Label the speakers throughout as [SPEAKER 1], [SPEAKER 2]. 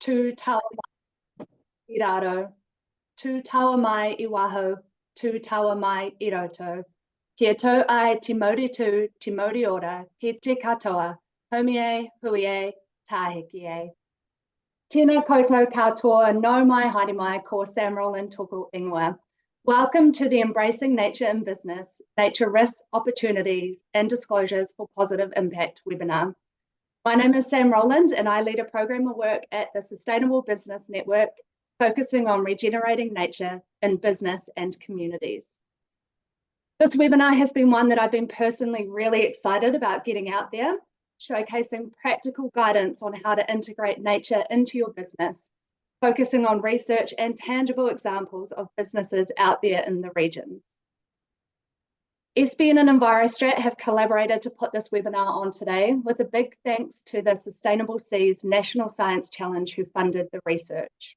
[SPEAKER 1] tū taua mai I raro, tū taua mai I waho, tū taua mai I roto. Kia tau ai te mauri tū, te mauri ora, ki te katoa, homie, huie, tāhiki e. Tēnā koutou katoa, no mai, haere mai, ko Sam Rowland tōku ingoa. Welcome to the Embracing Nature in Business, Nature Risks, Opportunities and Disclosures for Positive Impact webinar. My name is Sam Rowland and I lead a program of work at the Sustainable Business Network, focusing on regenerating nature in business and communities. This webinar has been one that I've been personally really excited about getting out there, showcasing practical guidance on how to integrate nature into your business, focusing on research and tangible examples of businesses out there in the region. SBN and Envirostrat have collaborated to put this webinar on today, with a big thanks to the Sustainable Seas National Science Challenge who funded the research.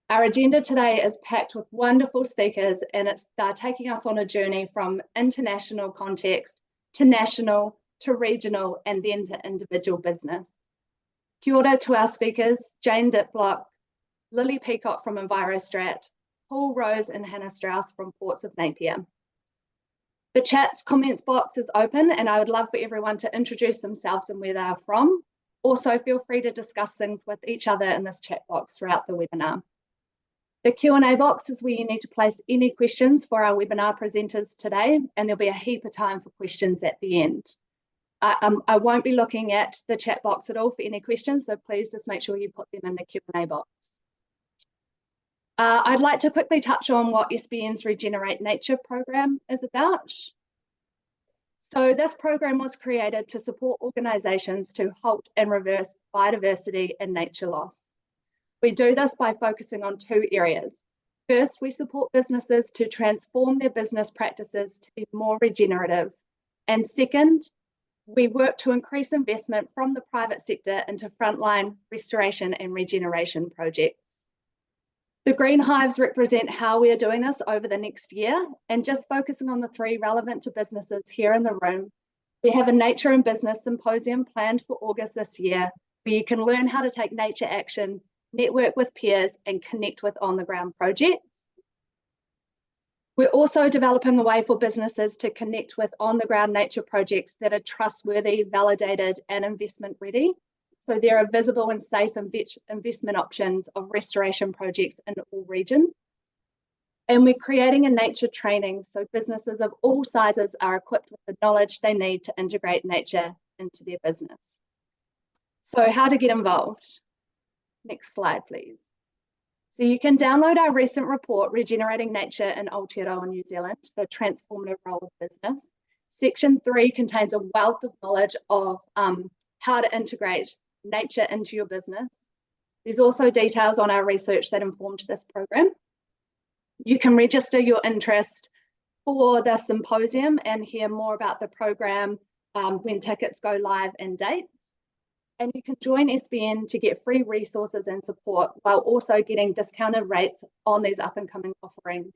[SPEAKER 1] Our agenda today is packed with wonderful speakers, and they're taking us on a journey from international context to national to regional and then to individual business. Kia ora to our speakers, Jane Diplock, Lily Peacock from Envirostrat, Paul Rose and Hannah Strauss from Ports of Napier. The chat's comments box is open and I would love for everyone to introduce themselves and where they are from. Also feel free to discuss things with each other in this chat box throughout the webinar. The Q&A box is where you need to place any questions for our webinar presenters today, and there'll be a heap of time for questions at the end. I won't be looking at the chat box at all for any questions, so please just make sure you put them in the Q&A box. I'd like to quickly touch on what SBN's Regenerate Nature program is about. So this program was created to support organisations to halt and reverse biodiversity and nature loss. We do this by focusing on two areas. First, we support businesses to transform their business practices to be more regenerative. And second, we work to increase investment from the private sector into frontline restoration and regeneration projects. The green hives represent how we are doing this over the next year, and just focusing on the three relevant to businesses here in the room, we have a Nature and Business Symposium planned for August this year, where you can learn how to take nature action, network with peers, and connect with on-the-ground projects. We're also developing a way for businesses to connect with on-the-ground nature projects that are trustworthy, validated, and investment ready. So there are visible and safe investment options of restoration projects in all regions. And we're creating a nature training so businesses of all sizes are equipped with the knowledge they need to integrate nature into their business. So how to get involved? Next slide, please. So you can download our recent report, Regenerating Nature in Aotearoa, New Zealand, the transformative role of business. Section 3 contains a wealth of knowledge of how to integrate nature into your business. There's also details on our research that informed this program. You can register your interest for the symposium and hear more about the program when tickets go live and dates. And you can join SBN to get free resources and support while also getting discounted rates on these up and coming offerings,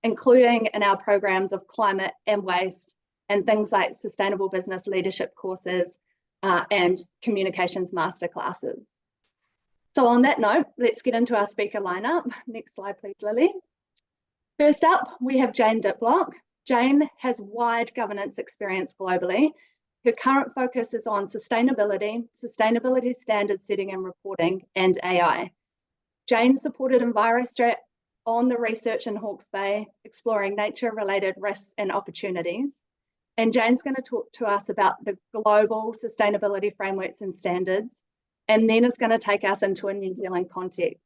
[SPEAKER 1] including in our programs of climate and waste and things like sustainable business leadership courses and communications masterclasses. So on that note, let's get into our speaker lineup. Next slide, please, Lily. First up, we have Jane Diplock. Jane has wide governance experience globally. Her current focus is on sustainability, sustainability standard setting and reporting, and AI. Jane supported Envirostrat on the research in Hawke's Bay, exploring nature-related risks and opportunities. And Jane's going to talk to us about the global sustainability frameworks and standards, and then is going to take us into a New Zealand context.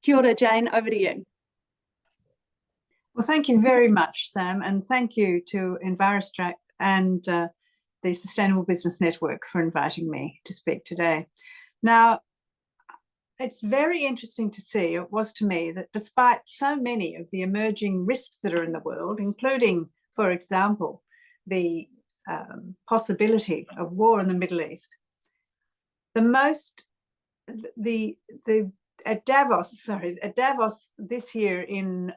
[SPEAKER 1] Kia ora, Jane, over to you.
[SPEAKER 2] Well, thank you very much, Sam, and thank you to Envirostrat and the Sustainable Business Network for inviting me to speak today. Now, it's very interesting to see, it was to me, that despite so many of the emerging risks that are in the world, including, for example, the possibility of war in the Middle East, at Davos this year in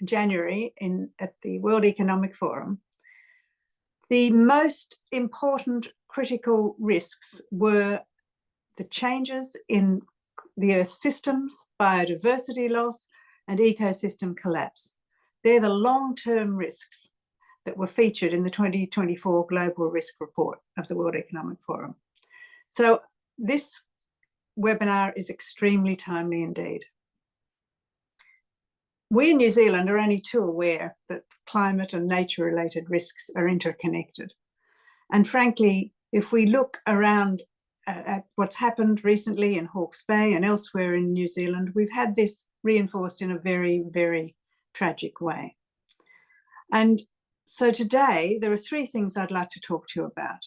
[SPEAKER 2] January at the World Economic Forum, the most important critical risks were the changes in the Earth's systems, biodiversity loss, and ecosystem collapse. They're the long-term risks that were featured in the 2024 Global Risk Report of the World Economic Forum. So this webinar is extremely timely indeed. We in New Zealand are only too aware that climate and nature-related risks are interconnected. And frankly, if we look around at what's happened recently in Hawke's Bay and elsewhere in New Zealand, we've had this reinforced in a very, very tragic way. And so today, there are three things I'd like to talk to you about.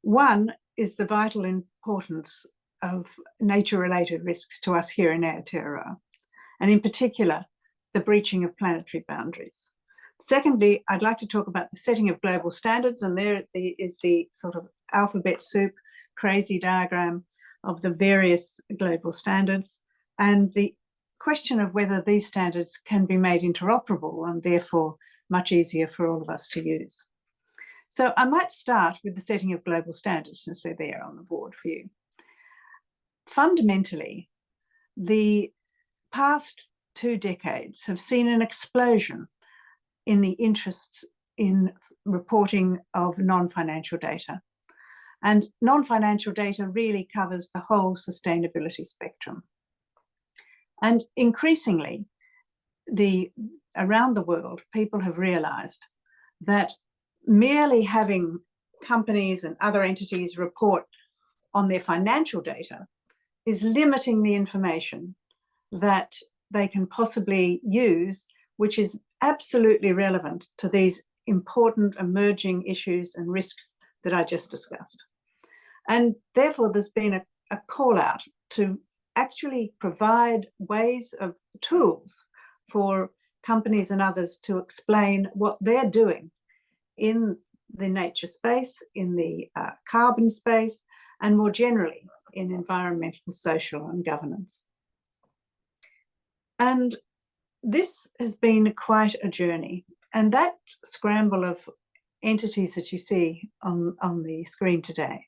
[SPEAKER 2] One is the vital importance of nature-related risks to us here in Aotearoa, and in particular, the breaching of planetary boundaries. Secondly, I'd like to talk about the setting of global standards, and there is the sort of alphabet soup, crazy diagram of the various global standards, and the question of whether these standards can be made interoperable and therefore much easier for all of us to use. So I might start with the setting of global standards, since they're there on the board for you. Fundamentally, the past 2 decades have seen an explosion in the interests in reporting of non-financial data. And non-financial data really covers the whole sustainability spectrum. And increasingly, around the world, people have realized that merely having companies and other entities report on their financial data is limiting the information that they can possibly use, which is absolutely relevant to these important emerging issues and risks that I just discussed. And therefore, there's been a call out to actually provide ways of tools for companies and others to explain what they're doing in the nature space, in the carbon space, and more generally in environmental, social, and governance. And this has been quite a journey. And that scramble of entities that you see on the screen today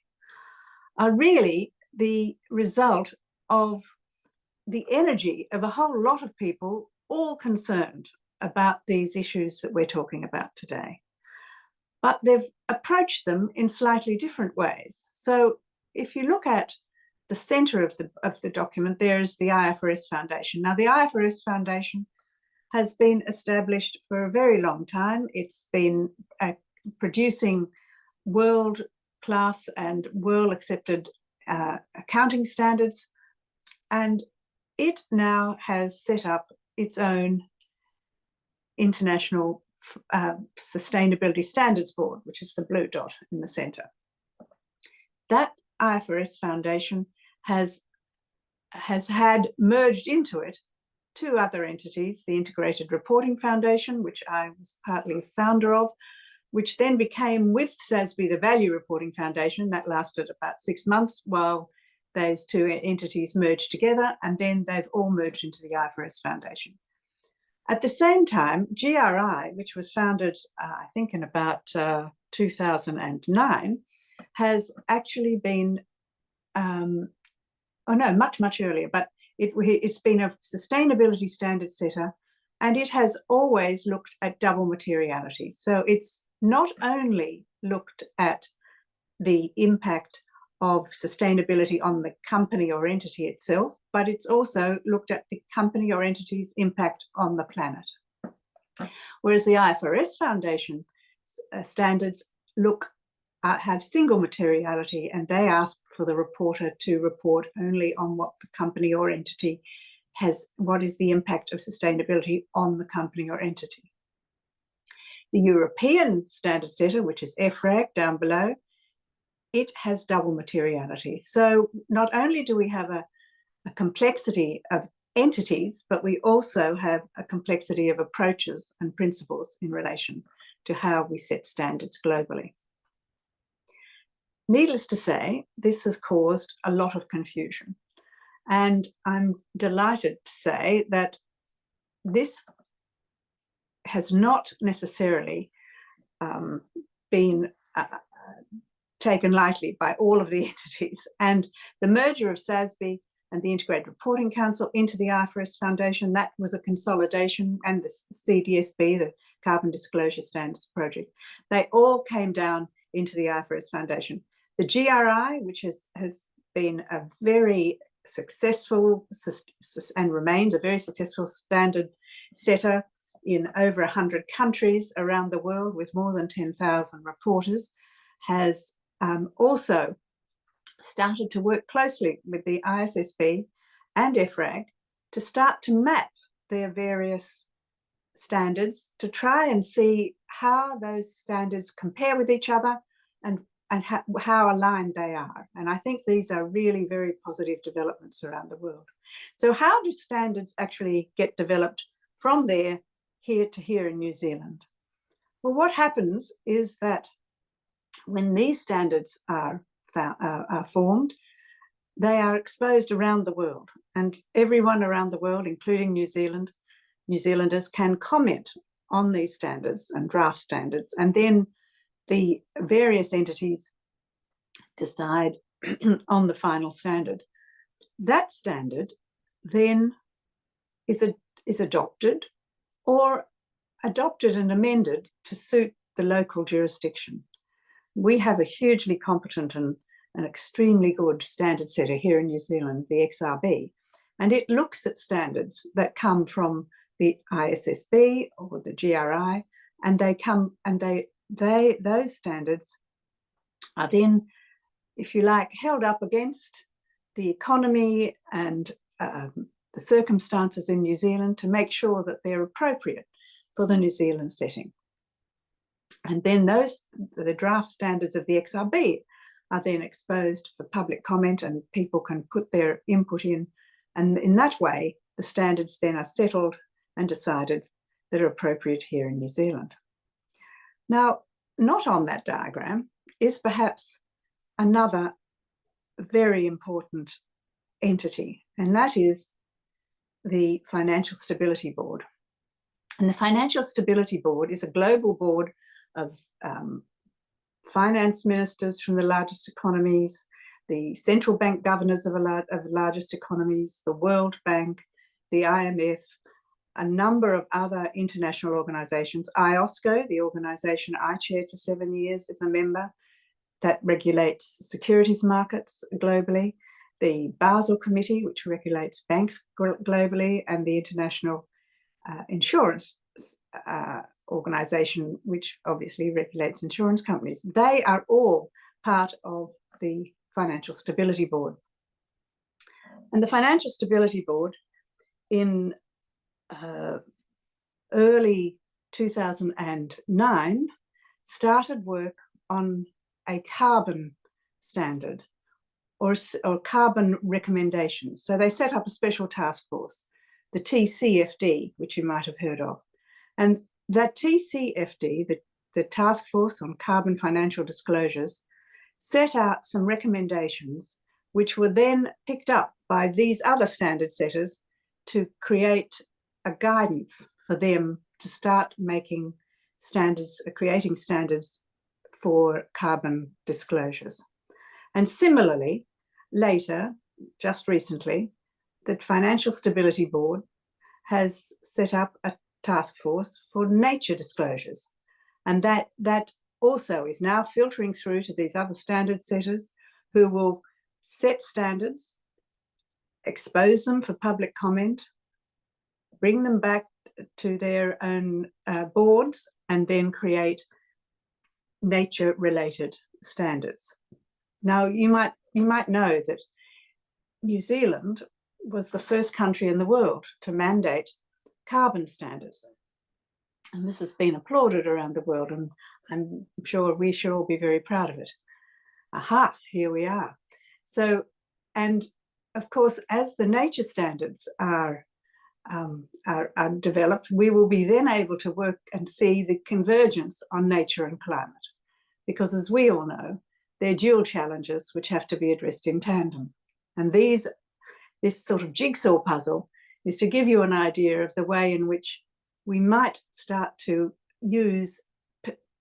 [SPEAKER 2] are really the result of the energy of a whole lot of people all concerned about these issues that we're talking about today. But they've approached them in slightly different ways. So if you look at the center of the document, there is the IFRS Foundation. Now, the IFRS Foundation has been established for a very long time. It's been producing world-class and well-accepted accounting standards, and it now has set up its own international sustainability standards board, which is the blue dot in the center. That IFRS Foundation has had merged into it 2 other entities, the Integrated Reporting Foundation, which I was partly founder of, which then became, with SASB, the Value Reporting Foundation. That lasted about 6 months while those 2 entities merged together, and then they've all merged into the IFRS Foundation. At the same time, GRI, which was founded, I think, in about 2009, has actually been, much earlier, but it's been a sustainability standard setter, and it has always looked at double materiality. So it's not only looked at the impact of sustainability on the company or entity itself, but it's also looked at the company or entity's impact on the planet. Whereas the IFRS Foundation standards have single materiality, and they ask for the reporter to report only on what the company or entity has, what is the impact of sustainability on the company or entity. The European standard setter, which is EFRAG down below, it has double materiality. So not only do we have a complexity of entities, but we also have a complexity of approaches and principles in relation to how we set standards globally. Needless to say, this has caused a lot of confusion. And I'm delighted to say that this has not necessarily been taken lightly by all of the entities. And the merger of SASB and the Integrated Reporting Council into the IFRS Foundation. That was a consolidation, and the CDSB, the Carbon Disclosure Standards Project. They all came down into the IFRS Foundation. The GRI, which has been a very successful and remains a very successful standard setter in over 100 countries around the world with more than 10,000 reporters, has also started to work closely with the ISSB and EFRAG to start to map their various standards to try and see how those standards compare with each other and how aligned they are. And I think these are really very positive developments around the world. So how do standards actually get developed from there here to here in New Zealand? Well, what happens is that when these standards are formed, they are exposed around the world, and everyone around the world, including New Zealanders, can comment on these standards and draft standards, and then the various entities decide on the final standard. That standard then is adopted and amended to suit the local jurisdiction. We have a hugely competent and an extremely good standard setter here in New Zealand, the XRB, and it looks at standards that come from the ISSB or the GRI, and those standards are then, if you like, held up against the economy and the circumstances in New Zealand to make sure that they're appropriate for the New Zealand setting. And then the draft standards of the XRB are then exposed for public comment, and people can put their input in. And in that way, the standards then are settled and decided that are appropriate here in New Zealand. Now, not on that diagram is perhaps another very important entity, and that is the Financial Stability Board. And the Financial Stability Board is a global board of finance ministers from the largest economies, the central bank governors of the largest economies, the World Bank, the IMF, a number of other international organizations. IOSCO, the organization I chaired for 7 years, is a member that regulates securities markets globally, the Basel Committee, which regulates banks globally, and the International Insurance Organization, which obviously regulates insurance companies. They are all part of the Financial Stability Board. And the Financial Stability Board in early 2009 started work on a carbon standard or carbon recommendations. So they set up a special task force, the TCFD, which you might have heard of. And that TCFD, the Task Force on Carbon Financial Disclosures, set out some recommendations which were then picked up by these other standard setters to create a guidance for them to start making standards, creating standards for carbon disclosures. And similarly, later, just recently, the Financial Stability Board has set up a task force for nature disclosures. And that also is now filtering through to these other standard setters who will set standards, expose them for public comment, bring them back to their own boards, and then create nature-related standards. Now, you might know that New Zealand was the first country in the world to mandate carbon standards. And this has been applauded around the world, and I'm sure we should all be very proud of it. Aha, here we are. So, and of course, as the nature standards are developed, we will be then able to work and see the convergence on nature and climate. Because as we all know, they're dual challenges which have to be addressed in tandem. And this sort of jigsaw puzzle is to give you an idea of the way in which we might start to use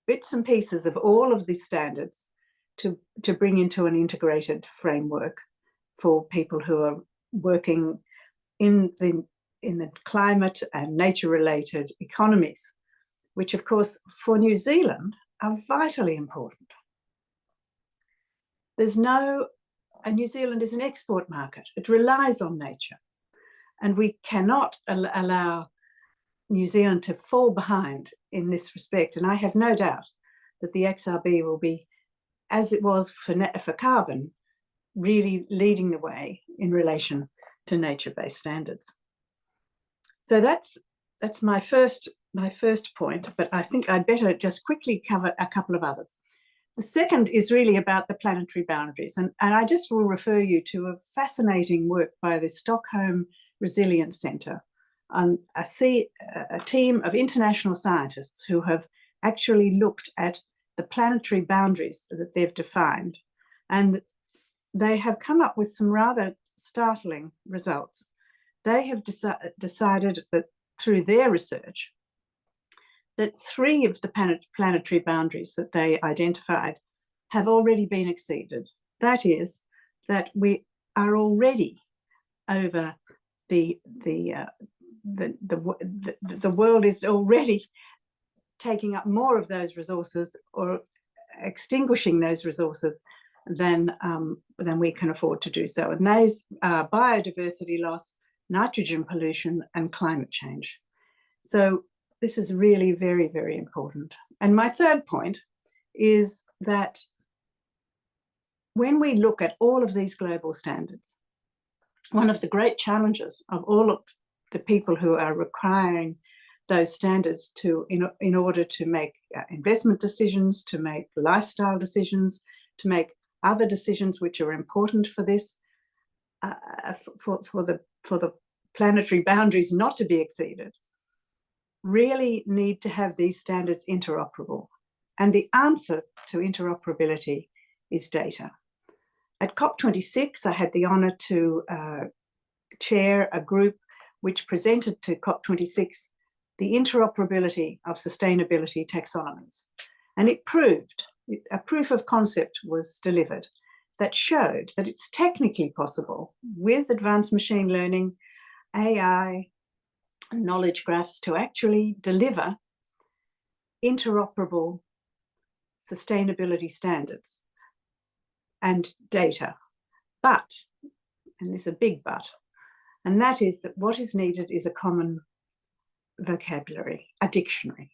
[SPEAKER 2] bits and pieces of all of these standards to bring into an integrated framework for people who are working in the climate and nature-related economies, which of course for New Zealand are vitally important. New Zealand is an export market. It relies on nature, and we cannot allow New Zealand to fall behind in this respect. And I have no doubt that the XRB will be, as it was for carbon, really leading the way in relation to nature-based standards. So that's my first point, but I think I'd better just quickly cover a couple of others. The second is really about the planetary boundaries, and I just will refer you to a fascinating work by the Stockholm Resilience Centre, a team of international scientists who have actually looked at the planetary boundaries that they've defined, and they have come up with some rather startling results. They have decided that through their research that 3 of the planetary boundaries that they identified have already been exceeded. That is, that we are already over the world is already taking up more of those resources or extinguishing those resources than we can afford to do so. And those are biodiversity loss, nitrogen pollution, and climate change. So this is really very, very important. And my third point is that when we look at all of these global standards, one of the great challenges of all of the people who are requiring those standards in order to make investment decisions, to make lifestyle decisions, to make other decisions which are important for this, for the planetary boundaries not to be exceeded, really need to have these standards interoperable. And the answer to interoperability is data. At COP26, I had the honour to chair a group which presented to COP26 the interoperability of sustainability taxonomies. And it proved, a proof of concept was delivered that showed that it's technically possible with advanced machine learning, AI, knowledge graphs to actually deliver interoperable sustainability standards and data. But, and there's a big but, and that is that what is needed is a common vocabulary, a dictionary,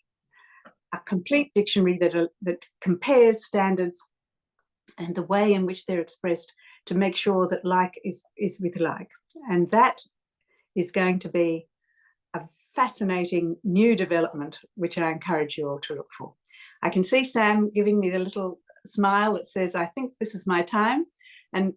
[SPEAKER 2] a complete dictionary that compares standards and the way in which they're expressed to make sure that like is with like. And that is going to be a fascinating new development, which I encourage you all to look for. I can see Sam giving me the little smile that says, I think this is my time. And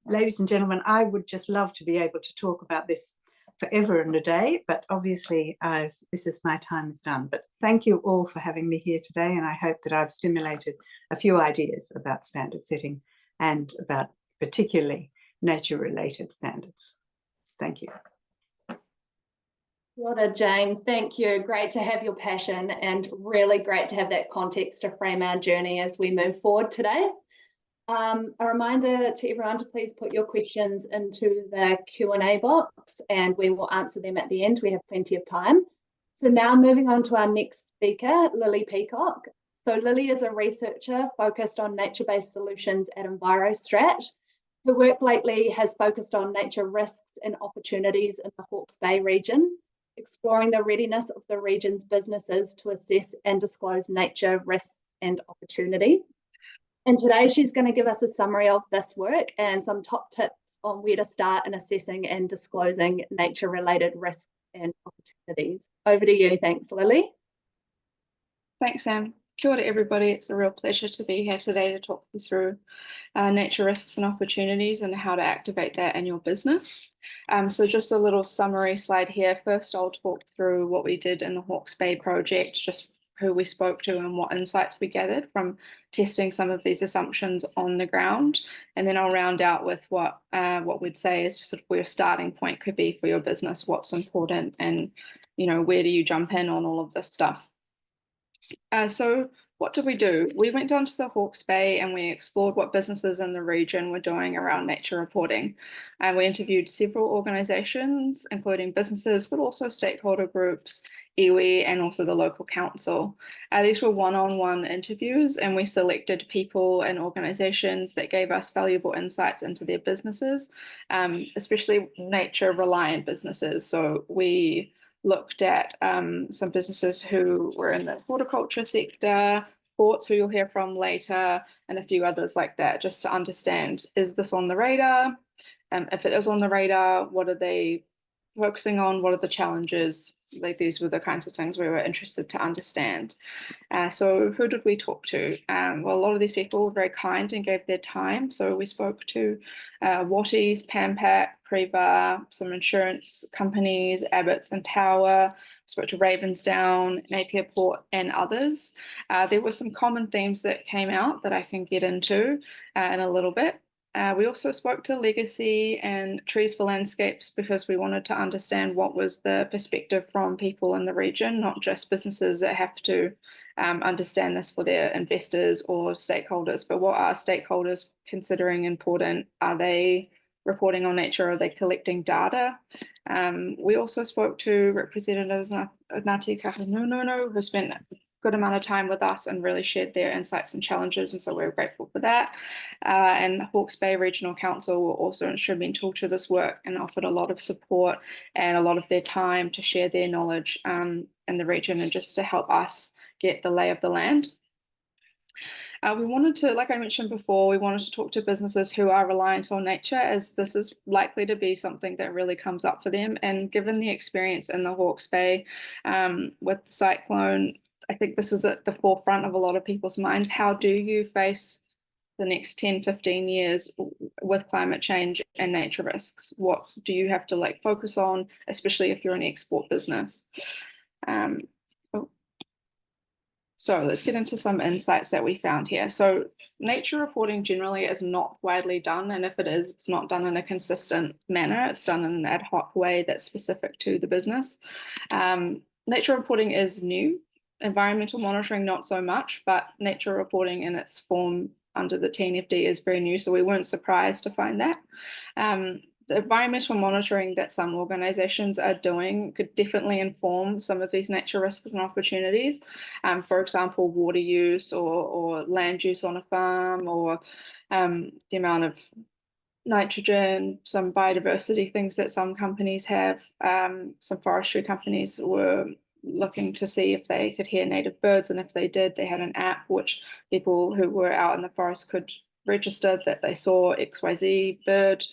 [SPEAKER 2] ladies and gentlemen, I would just love to be able to talk about this forever and a day, but obviously this is my time is done. But thank you all for having me here today, and I hope that I've stimulated a few ideas about standard setting and about particularly nature-related standards. Thank you.
[SPEAKER 1] Well, Jane, thank you. Great to have your passion and really great to have that context to frame our journey as we move forward today. A reminder to everyone to please put your questions into the Q&A box and we will answer them at the end. We have plenty of time. So now moving on to our next speaker, Lily Peacock. So Lily is a researcher focused on nature-based solutions at EnviroStrat. Her work lately has focused on nature risks and opportunities in the Hawke's Bay region, exploring the readiness of the region's businesses to assess and disclose nature risks and opportunity. And today she's going to give us a summary of this work and some top tips on where to start in assessing and disclosing nature-related risks and opportunities. Over to you. Thanks, Lily.
[SPEAKER 3] Thanks, Sam. Kia ora, everybody. It's a real pleasure to be here today to talk you through nature risks and opportunities and how to activate that in your business. So just a little summary slide here. First, I'll talk through what we did in the Hawke's Bay project, just who we spoke to and what insights we gathered from testing some of these assumptions on the ground. And then I'll round out with what we'd say is sort of where your starting point could be for your business, what's important, and where do you jump in on all of this stuff. So what did we do? We went down to the Hawke's Bay and we explored what businesses in the region were doing around nature reporting. And we interviewed several organizations, including businesses, but also stakeholder groups, iwi, and also the local council. These were one-on-one interviews, and we selected people and organizations that gave us valuable insights into their businesses, especially nature-reliant businesses. So we looked at some businesses who were in the horticulture sector, ports who you'll hear from later, and a few others like that, just to understand, is this on the radar? If it is on the radar, what are they focusing on? What are the challenges? Like, these were the kinds of things we were interested to understand. So who did we talk to? Well, a lot of these people were very kind and gave their time. So we spoke to Watties, Pampac, Preva, some insurance companies, Abbots and Tower, spoke to Ravensdown, Napier Port, and others. There were some common themes that came out that I can get into in a little bit. We also spoke to Legacy and Trees for Landscapes because we wanted to understand what was the perspective from people in the region, not just businesses that have to understand this for their investors or stakeholders, but what are stakeholders considering important? Are they reporting on nature? Are they collecting data? We also spoke to representatives of Ngāti Kahungunu who spent good amount of time with us and really shared their insights and challenges, and so we're grateful for that. And Hawke's Bay Regional Council were also instrumental to this work and offered a lot of support and a lot of their time to share their knowledge in the region and just to help us get the lay of the land. We wanted to, like I mentioned before, we wanted to talk to businesses who are reliant on nature, as this is likely to be something that really comes up for them. And given the experience in the Hawke's Bay with the cyclone, I think this is at the forefront of a lot of people's minds. How do you face the next 10, 15 years with climate change and nature risks? What do you have to focus on, especially if you're an export business? So let's get into some insights that we found here. So nature reporting generally is not widely done, and if it is, it's not done in a consistent manner. It's done in an ad hoc way that's specific to the business. Nature reporting is new. Environmental monitoring, not so much, but nature reporting in its form under the TNFD is very new, so we weren't surprised to find that. The environmental monitoring that some organizations are doing could definitely inform some of these nature risks and opportunities. For example, water use or land use on a farm, or the amount of nitrogen, some biodiversity things that some companies have. Some forestry companies were looking to see if they could hear native birds, and if they did, they had an app which people who were out in the forest could register that they saw XYZ bird.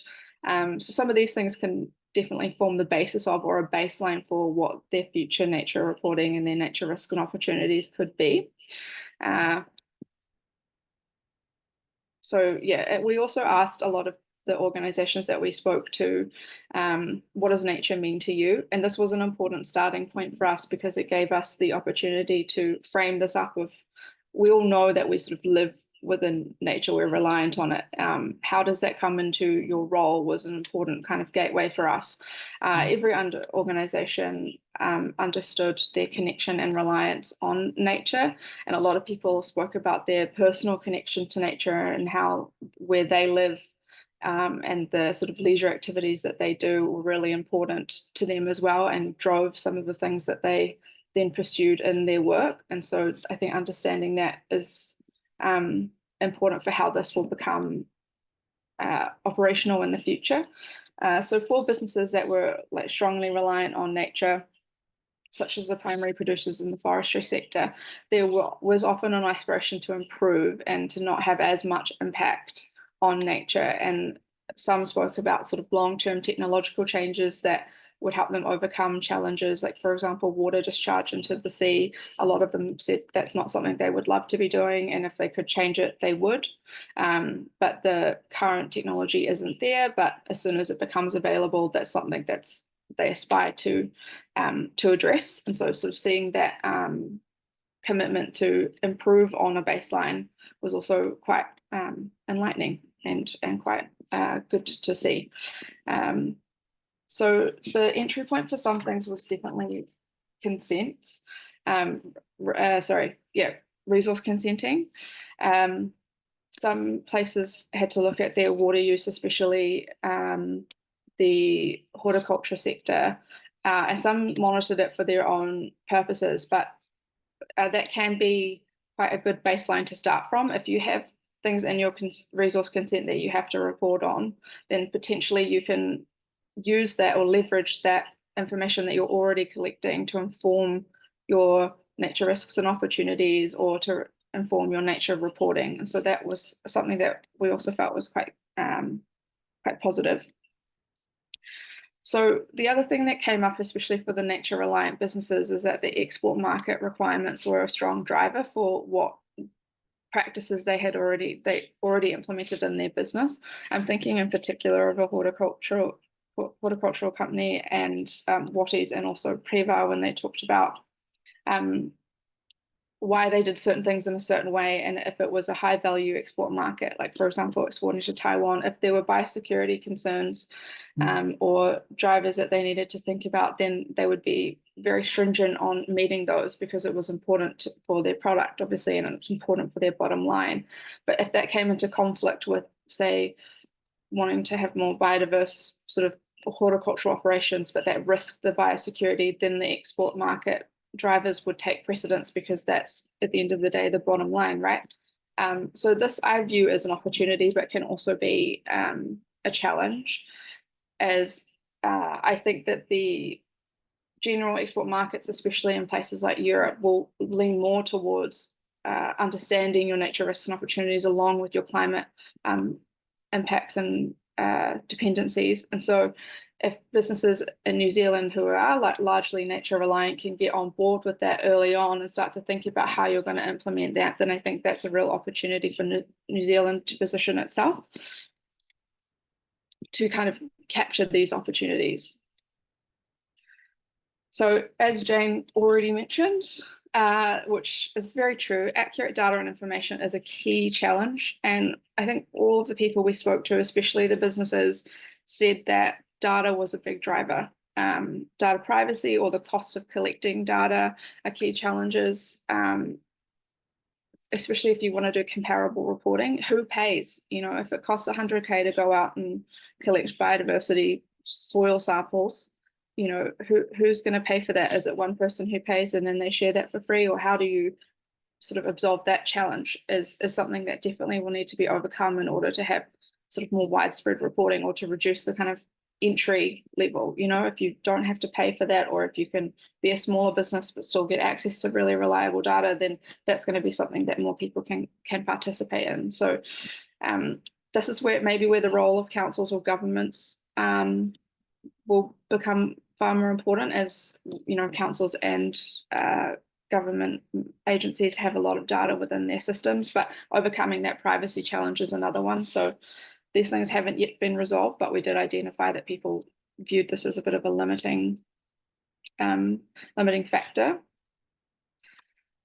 [SPEAKER 3] So some of these things can definitely form the basis of, or a baseline for, what their future nature reporting and their nature risks and opportunities could be. So yeah, we also asked a lot of the organizations that we spoke to, what does nature mean to you? And this was an important starting point for us because it gave us the opportunity to frame this up of, we all know that we sort of live within nature, we're reliant on it. How does that come into your role was an important kind of gateway for us. Every organization understood their connection and reliance on nature, and a lot of people spoke about their personal connection to nature and how where they live and the sort of leisure activities that they do were really important to them as well, and drove some of the things that they then pursued in their work. And so I think understanding that is important for how this will become operational in the future. So for businesses that were strongly reliant on nature, such as the primary producers in the forestry sector, there was often an aspiration to improve and to not have as much impact on nature. And some spoke about sort of long-term technological changes that would help them overcome challenges, like, for example, water discharge into the sea. A lot of them said that's not something they would love to be doing, and if they could change it, they would. But the current technology isn't there, but as soon as it becomes available, that's something that's they aspire to address. And so sort of seeing that commitment to improve on a baseline was also quite enlightening and quite good to see. So the entry point for some things was definitely consents. resource consenting. Some places had to look at their water use, especially the horticulture sector, and some monitored it for their own purposes, but that can be quite a good baseline to start from. If you have things in your resource consent that you have to report on, then potentially you can use that or leverage that information that you're already collecting to inform your nature risks and opportunities, or to inform your nature reporting. And so that was something that we also felt was quite positive. So the other thing that came up, especially for the nature reliant businesses, is that the export market requirements were a strong driver for what practices they already implemented in their business. I'm thinking in particular of a horticultural company and Watties, and also Preva, when they talked about why they did certain things in a certain way, and if it was a high value export market, like for example exporting to Taiwan, if there were biosecurity concerns or drivers that they needed to think about, then they would be very stringent on meeting those, because it was important for their product, obviously, and it's important for their bottom line. But if that came into conflict with, say, wanting to have more biodiverse sort of horticultural operations, but that risked the biosecurity, then the export market drivers would take precedence, because that's at the end of the day the bottom line, right? So this I view as an opportunity, but can also be a challenge, as I think that the general export markets, especially in places like Europe, will lean more towards understanding your nature risks and opportunities along with your climate impacts and dependencies. And so if businesses in New Zealand who are like largely nature reliant can get on board with that early on and start to think about how you're going to implement that, then I think that's a real opportunity for New Zealand to position itself to kind of capture these opportunities. So as Jane already mentioned, which is very true, accurate data and information is a key challenge. And I think all of the people we spoke to, especially the businesses, said that data was a big driver. Data privacy or the cost of collecting data are key challenges, especially if you want to do comparable reporting. Who pays? You know, if it costs 100K to go out and collect biodiversity soil samples, you know, who's going to pay for that? Is it one person who pays and then they share that for free? Or how do you sort of absolve that challenge is something that definitely will need to be overcome in order to have sort of more widespread reporting, or to reduce the kind of entry level. You know, if you don't have to pay for that, or if you can be a smaller business but still get access to really reliable data, then that's going to be something that more people can participate in. So this is where the role of councils or governments will become far more important, as you know, councils and government agencies have a lot of data within their systems, but overcoming that privacy challenge is another one. So these things haven't yet been resolved, but we did identify that people viewed this as a bit of a limiting factor.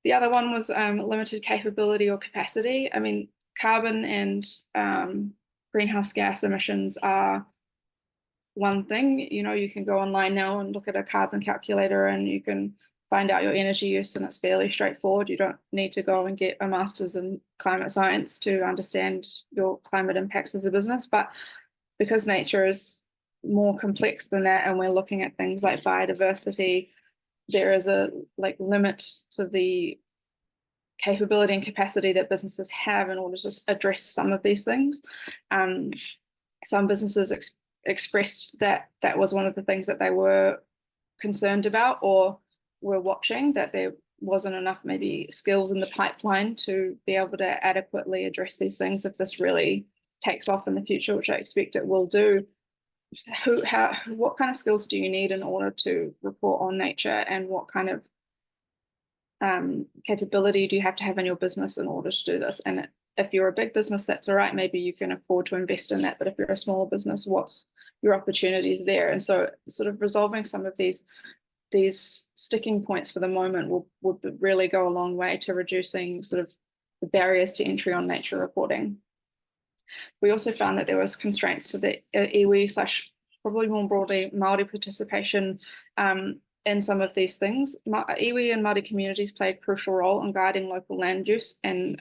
[SPEAKER 3] The other one was limited capability or capacity. I mean, carbon and greenhouse gas emissions are one thing. You know, you can go online now and look at a carbon calculator and you can find out your energy use, and it's fairly straightforward. You don't need to go and get a master's in climate science to understand your climate impacts as a business. But because nature is more complex than that, and we're looking at things like biodiversity, there is a limit to the capability and capacity that businesses have in order to address some of these things. Some businesses expressed that that was one of the things that they were concerned about, or were watching, that there wasn't enough maybe skills in the pipeline to be able to adequately address these things if this really takes off in the future, which I expect it will do. What kind of skills do you need in order to report on nature, and what kind of capability do you have to have in your business in order to do this? And if you're a big business, that's all right, maybe you can afford to invest in that, but if you're a smaller business, what's your opportunities there? And so sort of resolving some of these sticking points for the moment would really go a long way to reducing sort of the barriers to entry on nature reporting. We also found that there was constraints to the iwi / probably more broadly Māori participation in some of these things. Iwi and Māori communities play a crucial role in guiding local land use and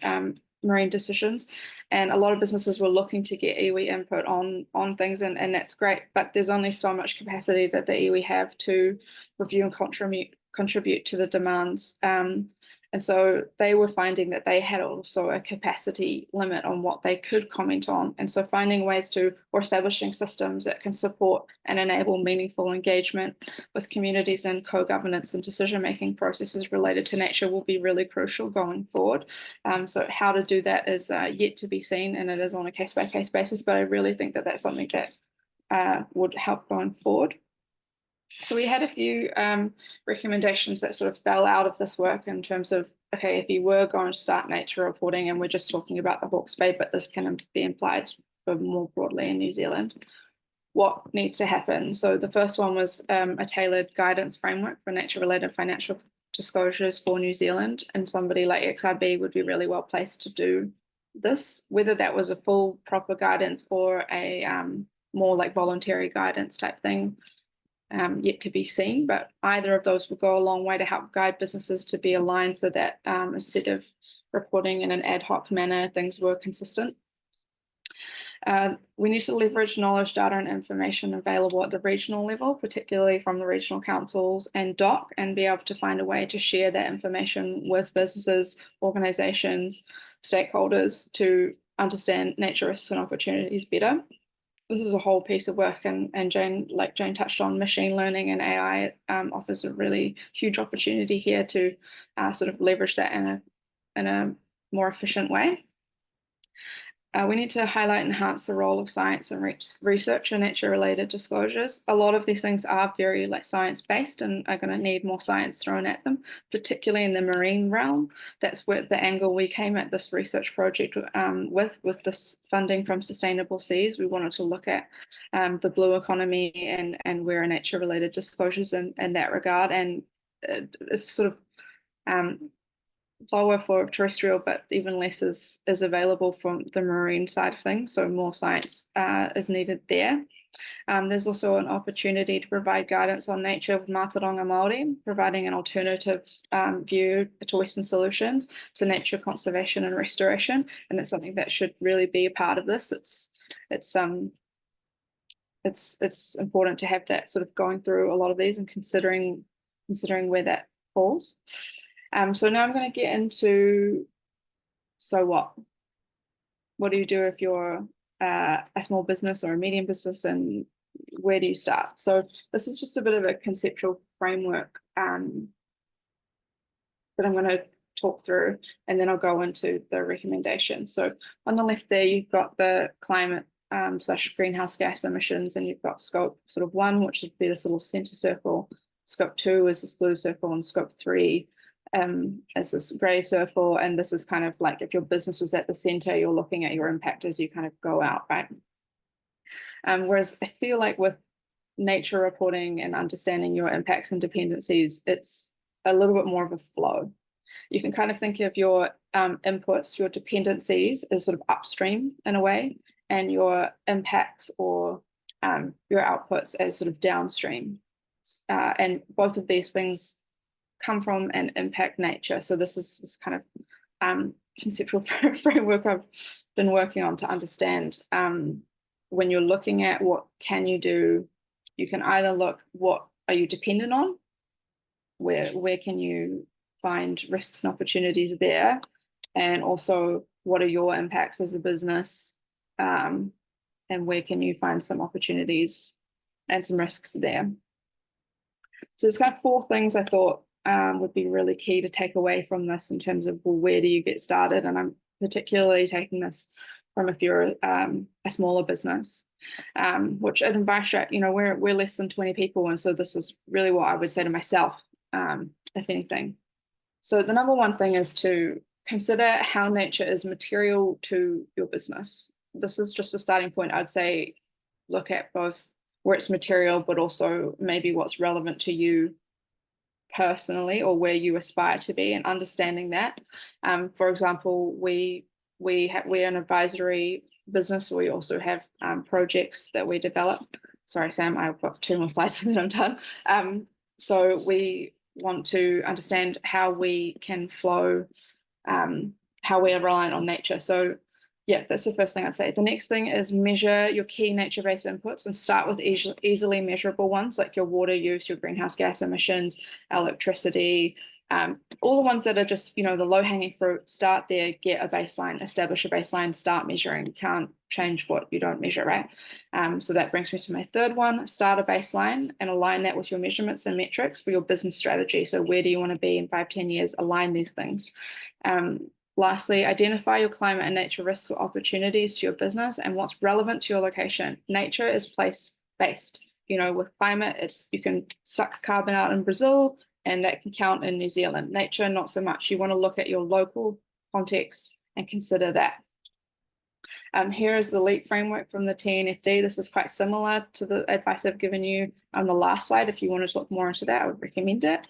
[SPEAKER 3] marine decisions, and a lot of businesses were looking to get iwi input on things, and that's great, but there's only so much capacity that the iwi have to review and contribute to the demands. And so they were finding that they had also a capacity limit on what they could comment on. And so finding ways to, or establishing systems that can support and enable meaningful engagement with communities and co-governance and decision-making processes related to nature will be really crucial going forward. So how to do that is yet to be seen, and it is on a case-by-case basis, but I really think that that's something that would help going forward. So we had a few recommendations that sort of fell out of this work in terms of, okay, if you were going to start nature reporting, and we're just talking about the Hawke's Bay, but this can be implied for more broadly in New Zealand, what needs to happen? So the first one was a tailored guidance framework for nature-related financial disclosures for New Zealand, and somebody like XRB would be really well placed to do this, whether that was a full proper guidance or a more like voluntary guidance type thing. Yet to be seen, but either of those would go a long way to help guide businesses to be aligned so that instead of reporting in an ad hoc manner, things were consistent. We need to leverage knowledge, data, and information available at the regional level, particularly from the regional councils and DOC, and be able to find a way to share that information with businesses, organisations, stakeholders to understand nature risks and opportunities better. This is a whole piece of work, and Jane, like Jane touched on, machine learning and AI offers a really huge opportunity here to sort of leverage that in a more efficient way. We need to highlight and enhance the role of science and research in nature-related disclosures. A lot of these things are very like science-based and are going to need more science thrown at them, particularly in the marine realm. That's where the angle we came at this research project with this funding from Sustainable Seas. We wanted to look at the blue economy and where are nature-related disclosures in that regard, and it's sort of lower for terrestrial, but even less is available from the marine side of things. So more science is needed there. There's also an opportunity to provide guidance on nature with Mātauranga Māori, providing an alternative view to Western solutions to nature conservation and restoration. And that's something that should really be a part of this. It's important to have that sort of going through a lot of these and considering where that falls. So now I'm going to get into, so what? What do you do if you're a small business or a medium business, and where do you start? So this is just a bit of a conceptual framework that I'm going to talk through, and then I'll go into the recommendations. So on the left there, you've got the climate / greenhouse gas emissions, and you've got scope sort of 1, which would be this little center circle. Scope 2 is this blue circle, and scope 3 as this gray circle, and this is kind of like if your business was at the center, you're looking at your impact as you kind of go out, right? Whereas I feel like with nature reporting and understanding your impacts and dependencies, it's a little bit more of a flow. You can kind of think of your inputs, your dependencies as sort of upstream in a way, and your impacts or your outputs as sort of downstream. And both of these things come from and impact nature. So this is this kind of conceptual framework I've been working on to understand when you're looking at what can you do, you can either look what are you dependent on, where can you find risks and opportunities there, and also what are your impacts as a business, and where can you find some opportunities and some risks there. So there's kind of 4 things I thought would be really key to take away from this in terms of, well, where do you get started? And I'm particularly taking this from if you're a smaller business, which at Envirostract, you know, we're less than 20 people. And so this is really what I would say to myself, if anything. So the number 1 thing is to consider how nature is material to your business. This is just a starting point. I'd say look at both where it's material, but also maybe what's relevant to you personally or where you aspire to be, and understanding that. For example, we're an advisory business. We also have projects that we develop. Sorry, Sam, I've got 2 more slides and then I'm done. So we want to understand how we can flow, how we are reliant on nature. So yeah, that's the first thing I'd say. The next thing is measure your key nature-based inputs and start with easily measurable ones like your water use, your greenhouse gas emissions, electricity, all the ones that are just, the low-hanging fruit. Start there, get a baseline, establish a baseline, start measuring. You can't change what you don't measure, right? So that brings me to my third one. Start a baseline and align that with your measurements and metrics for your business strategy. So where do you want to be in 5-10 years? Align these things. Lastly, identify your climate and nature risks or opportunities to your business and what's relevant to your location. Nature is place-based. With climate, you can suck carbon out in Brazil, and that can count in New Zealand. Nature, not so much. You want to look at your local context and consider that. Here is the LEAP framework from the TNFD. This is quite similar to the advice I've given you on the last slide. If you wanted to look more into that, I would recommend it.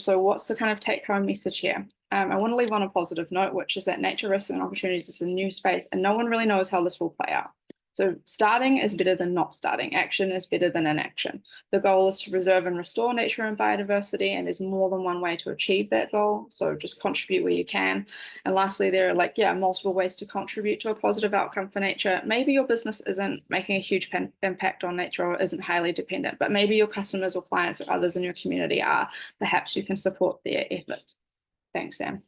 [SPEAKER 3] So what's the kind of take-home message here? I want to leave on a positive note, which is that nature risks and opportunities is a new space, and no one really knows how this will play out. So starting is better than not starting. Action is better than inaction. The goal is to preserve and restore nature and biodiversity, and there's more than one way to achieve that goal. So just contribute where you can. And lastly, there are multiple ways to contribute to a positive outcome for nature. Maybe your business isn't making a huge impact on nature or isn't highly dependent, but maybe your customers or clients or others in your community are. Perhaps you can support their efforts. Thanks, Sam.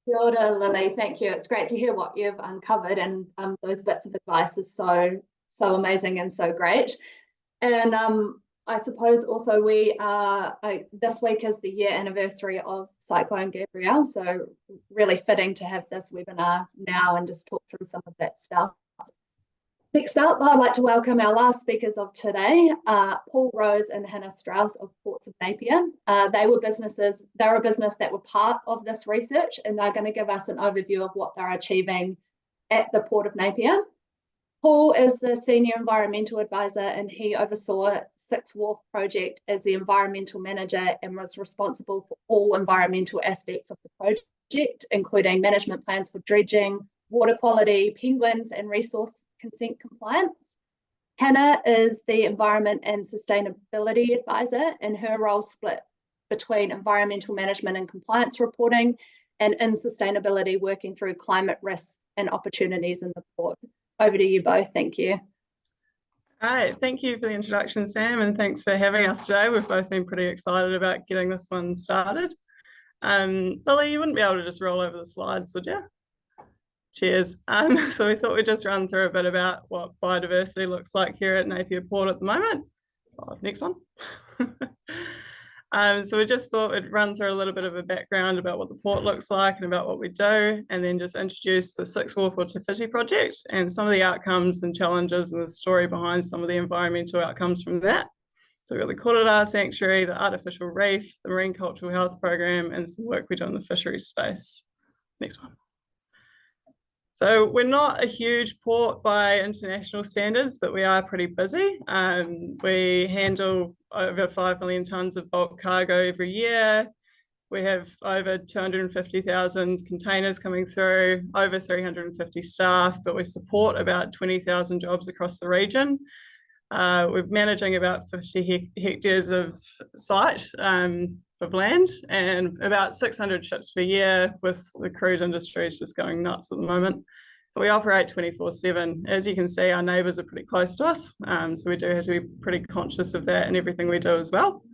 [SPEAKER 1] Kia ora, Lily. Thank you. It's great to hear what you've uncovered, and those bits of advice is so amazing and so great. And I suppose also we are this week is the year anniversary of Cyclone Gabrielle, so really fitting to have this webinar now and just talk through some of that stuff. Next up, I'd like to welcome our last speakers of today, Paul Rose and Hannah Strauss of Ports of Napier. They're a business that were part of this research, and they're going to give us an overview of what they're achieving at the Port of Napier. Paul is the Senior Environmental Advisor, and he oversaw Six Wharf project as the environmental manager and was responsible for all environmental aspects of the project, including management plans for dredging, water quality, penguins, and resource consent compliance. Hannah is the Environment and Sustainability Advisor, and her role split between environmental management and compliance reporting, and in sustainability, working through climate risks and opportunities in the port. Over to you both. Thank you.
[SPEAKER 4] All right, thank you for the introduction, Sam, and thanks for having us today. We've both been pretty excited about getting this one started. Lily, you wouldn't be able to just roll over the slides, would you? Cheers. So we thought we'd just run through a bit about what biodiversity looks like here at Napier Port at the moment. Next one. So we just thought we'd run through a little bit of a background about what the port looks like and about what we do, and then just introduce the Six Wharf or Te Whiti project and some of the outcomes and challenges and the story behind some of the environmental outcomes from that. So we've got the Korora Sanctuary, the artificial reef, the marine cultural health program, and some work we do in the fisheries space. Next one. So we're not a huge port by international standards, but we are pretty busy. We handle over 5 million tonnes of bulk cargo every year. We have over 250,000 containers coming through, over 350 staff, but we support about 20,000 jobs across the region. We're managing about 50 hectares of site of land and about 600 ships per year, with the cruise industry just going nuts at the moment. But we operate 24/7. As you can see, our neighbours are pretty close to us, so we do have to be pretty conscious of that in everything we do as well.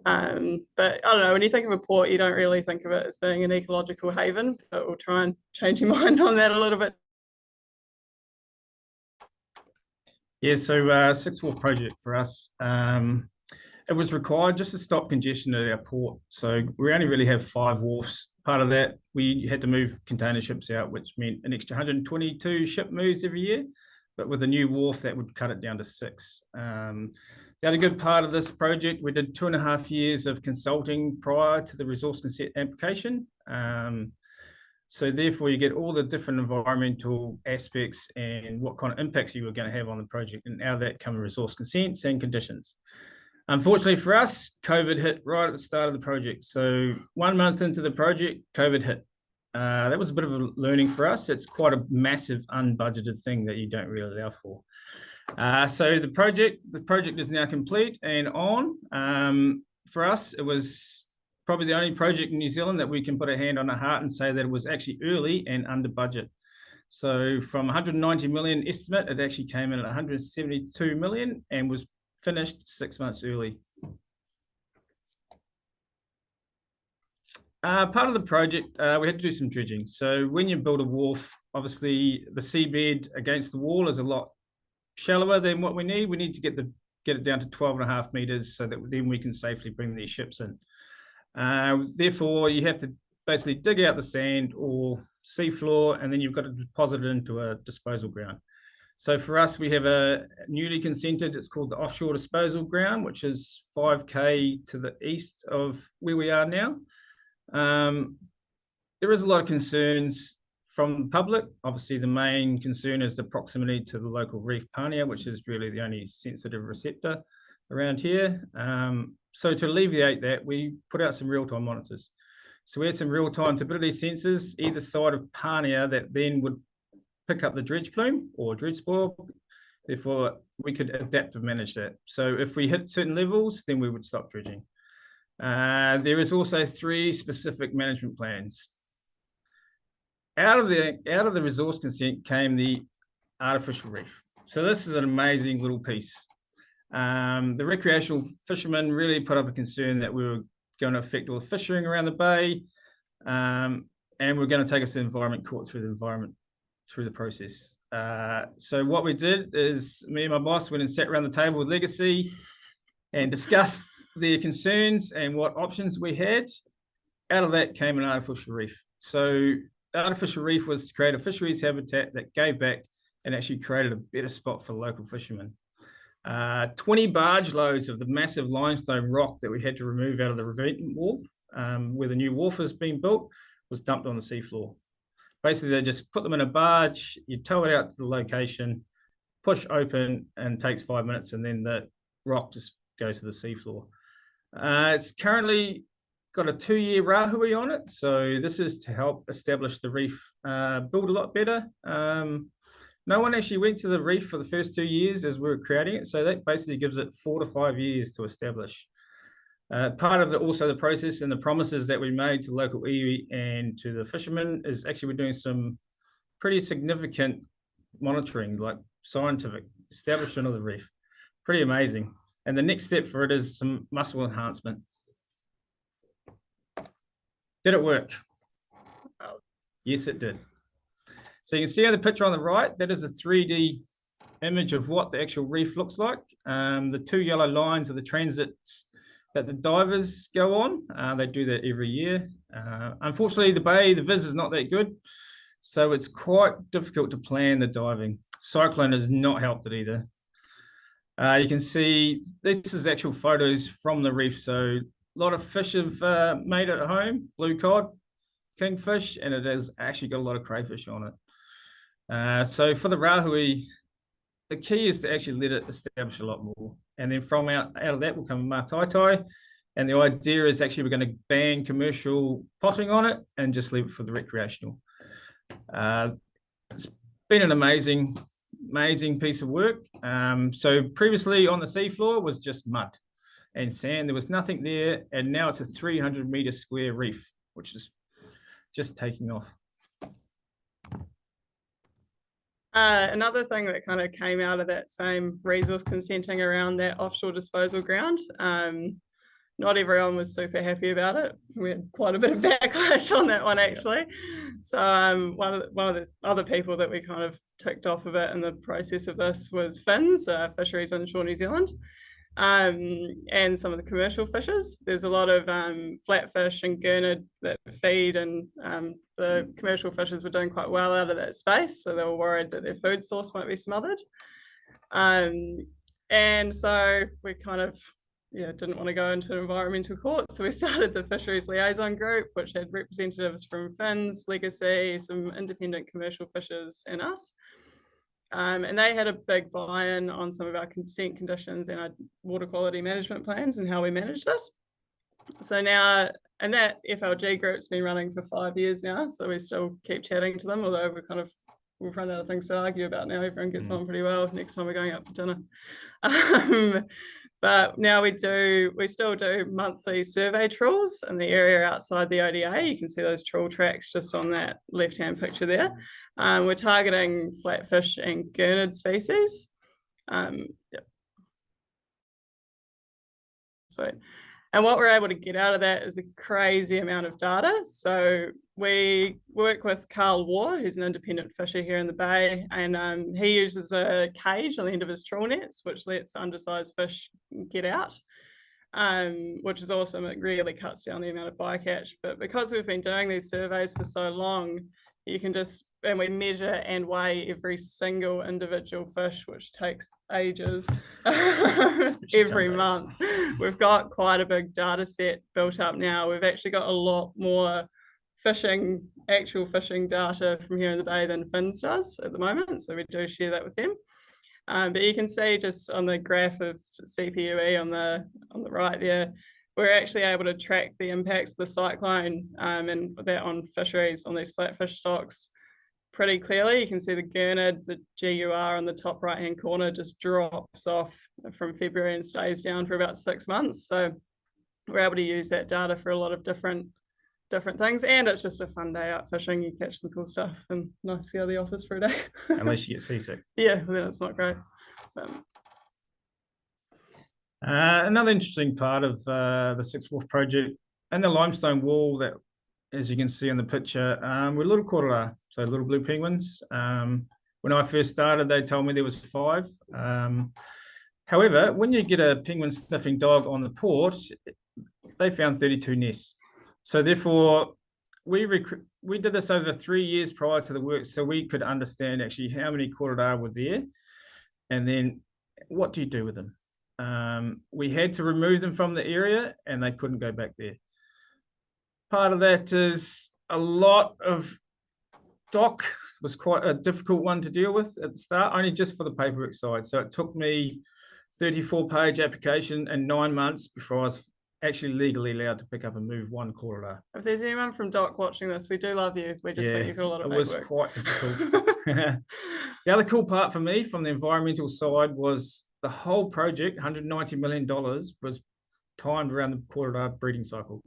[SPEAKER 4] But I don't know, when you think of a port, you don't really think of it as being an ecological haven, but we'll try and change your minds on that a little bit.
[SPEAKER 5] Yeah, so Six Wharf project for us, it was required just to stop congestion at our port. So we only really have 5 wharfs. Part of that, we had to move container ships out, which meant an extra 122 ship moves every year. But with a new wharf, that would cut it down to 6. The other good part of this project, we did 2.5 years of consulting prior to the resource consent application. So therefore, you get all the different environmental aspects and what kind of impacts you were going to have on the project, and out of that come resource consents and conditions. Unfortunately for us, COVID hit right at the start of the project. So 1 month into the project, COVID hit. That was a bit of a learning for us. It's quite a massive unbudgeted thing that you don't really allow for. So the project is now complete and on. For us, it was probably the only project in New Zealand that we can put a hand on our heart and say that it was actually early and under budget. So from 190 million estimate, it actually came in at 172 million and was finished 6 months early. Part of the project, we had to do some dredging. So when you build a wharf, obviously the seabed against the wall is a lot shallower than what we need. We need to get it down to 12.5 meters so that then we can safely bring these ships in. Therefore, you have to basically dig out the sand or seafloor, and then you've got to deposit it into a disposal ground. So for us, we have a newly consented, it's called the offshore disposal ground, which is 5K to the east of where we are now. There is a lot of concerns from the public. Obviously, the main concern is the proximity to the local reef Pania, which is really the only sensitive receptor around here. So to alleviate that, we put out some real-time monitors. So we had some real-time turbidity sensors either side of Pania that then would pick up the dredge plume or dredge spoil. Therefore, we could adapt and manage that. So if we hit certain levels, then we would stop dredging. There is also 3 specific management plans. Out of the resource consent came the artificial reef. So this is an amazing little piece. The recreational fishermen really put up a concern that we were going to affect all the fishing around the bay, and we're going to take us to the environment court through the process. So what we did is me and my boss went and sat around the table with Legacy and discussed their concerns and what options we had. Out of that came an artificial reef. So the artificial reef was to create a fisheries habitat that gave back and actually created a better spot for local fishermen. 20 barge loads of the massive limestone rock that we had to remove out of the ravine wall, where the new wharf has been built, was dumped on the seafloor. Basically, they just put them in a barge, you tow it out to the location, push open, and it takes 5 minutes, and then the rock just goes to the seafloor. It's currently got a 2-year rahui on it, so this is to help establish the reef, build a lot better. No one actually went to the reef for the first 2 years as we were creating it, so that basically gives it 4 to 5 years to establish. Part of also the process and the promises that we made to local iwi and to the fishermen is actually we're doing some pretty significant monitoring, like scientific establishment of the reef. Pretty amazing. And the next step for it is some mussel enhancement. Did it work? Yes, it did. So you can see on the picture on the right, that is a 3D image of what the actual reef looks like. The 2 yellow lines are the transits that the divers go on. They do that every year. Unfortunately, the viz is not that good, so it's quite difficult to plan the diving. Cyclone has not helped it either. You can see this is actual photos from the reef. So a lot of fish have made it at home, blue cod, kingfish, and it has actually got a lot of crayfish on it. So for the rahui, the key is to actually let it establish a lot more. And then from out of that will come mātaitai. And the idea is actually we're going to ban commercial potting on it and just leave it for the recreational. It's been an amazing piece of work. So previously on the seafloor was just mud and sand. There was nothing there. And now it's a 300-meter square reef, which is just taking off.
[SPEAKER 4] Another thing that kind of came out of that same resource consenting around that offshore disposal ground, not everyone was super happy about it. We had quite a bit of backlash on that one, actually. So one of the other people that we kind of ticked off of it in the process of this was FINZ, Fisheries Inshore New Zealand, and some of the commercial fishers. There's a lot of flatfish and gurnard that feed, and the commercial fishers were doing quite well out of that space, so they were worried that their food source might be smothered. And so we kind of didn't want to go into environmental court, so we started the Fisheries Liaison Group, which had representatives from FINZ, Legacy, some independent commercial fishers, and us. And they had a big buy-in on some of our consent conditions and our water quality management plans and how we manage this. So now, and that FLG group's been running for 5 years now, so we still keep chatting to them, although we're kind of we've run out of things to argue about now. Everyone gets on pretty well. Next time we're going out for dinner. But now we still do monthly survey trawls in the area outside the ODA. You can see those trawl tracks just on that left-hand picture there. We're targeting flatfish and gurnard species. Yep. So, and what we're able to get out of that is a crazy amount of data. So we work with Carl Waugh, who's an independent fisher here in the bay, and he uses a cage on the end of his trawl nets, which lets undersized fish get out, which is awesome. It really cuts down the amount of bycatch. But because we've been doing these surveys for so long, you can just, and we measure and weigh every single individual fish, which takes ages, every month. We've got quite a big data set built up now. We've actually got a lot more actual fishing data from here in the bay than Finns does at the moment. So we do share that with them. But you can see just on the graph of CPUE on the right there, we're actually able to track the impacts of the cyclone and that on fisheries, on these flatfish stocks pretty clearly. You can see the gurnard, the GUR on the top right hand corner just drops off from February and stays down for about 6 months. So we're able to use that data for a lot of different things, and it's just a fun day out fishing. You catch some cool stuff and nice to go to the office for a day.
[SPEAKER 5] Unless you get seasick.
[SPEAKER 4] Yeah, then it's not great.
[SPEAKER 5] Another interesting part of the Sixth Wharf project and the limestone wall that, as you can see in the picture, we're little korora, so little blue penguins. When I first started, they told me there was 5. However, when you get a penguin sniffing dog on the port, they found 32 nests. So therefore, we did this over 3 years prior to the work, so we could understand actually how many korora were there, and then what do you do with them? We had to remove them from the area, and they couldn't go back there. Part of that is a lot of doc was quite a difficult one to deal with at the start, only just for the paperwork side. So it took me 34-page application and 9 months before I was actually legally allowed to pick up and move 1 korora.
[SPEAKER 4] If there's anyone from DOC watching this, we do love you. We just think you've got a lot of paperwork.
[SPEAKER 5] It was quite difficult. The other cool part for me from the environmental side was the whole project, $190 million, was timed around the korora breeding cycle.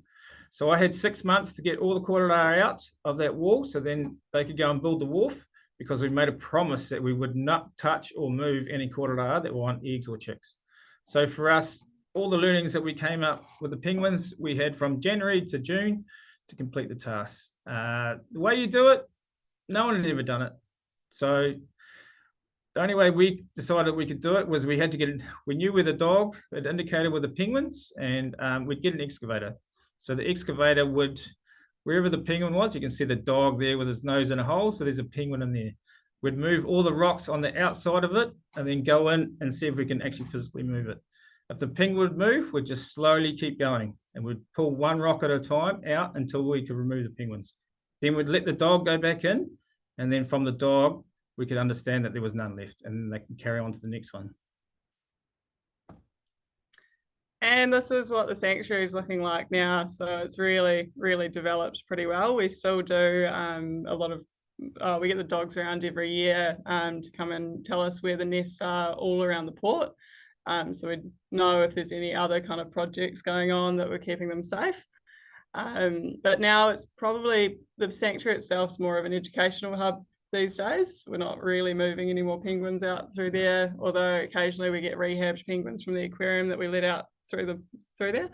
[SPEAKER 5] So I had 6 months to get all the korora out of that wall, so then they could go and build the wharf, because we made a promise that we would not touch or move any korora that were on eggs or chicks. So for us, all the learnings that we came up with the penguins, we had from January to June to complete the task. The way you do it, no one had ever done it. So the only way we decided we could do it was we knew where the dog had indicated were the penguins, and we'd get an excavator. So the excavator would, wherever the penguin was, you can see the dog there with his nose in a hole, so there's a penguin in there. We'd move all the rocks on the outside of it and then go in and see if we can actually physically move it. If the penguin would move, we'd just slowly keep going, and we'd pull 1 rock at a time out until we could remove the penguins. Then we'd let the dog go back in, and then from the dog, we could understand that there was none left, and then they can carry on to the next one.
[SPEAKER 4] And this is what the sanctuary is looking like now. So it's really, really developed pretty well. We still do a lot of, we get the dogs around every year to come and tell us where the nests are all around the port. So we know if there's any other kind of projects going on that we're keeping them safe. But now it's probably, the sanctuary itself is more of an educational hub these days. We're not really moving any more penguins out through there, although occasionally we get rehabbed penguins from the aquarium that we let out through there.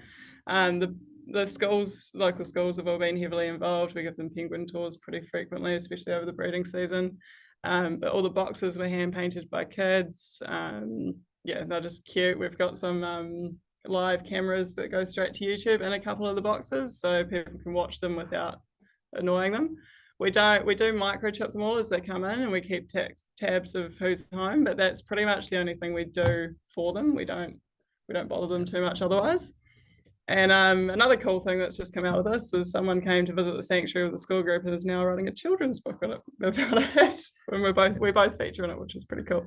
[SPEAKER 4] The schools, local schools, have all been heavily involved. We give them penguin tours pretty frequently, especially over the breeding season. But all the boxes were hand painted by kids. Yeah, they're just cute. We've got some live cameras that go straight to YouTube in a couple of the boxes, so people can watch them without annoying them. We do microchip them all as they come in, and we keep tabs of who's home, but that's pretty much the only thing we do for them. We don't bother them too much otherwise. And another cool thing that's just come out of this is someone came to visit the sanctuary with the school group and is now writing a children's book about it. And we both feature in it, which is pretty cool.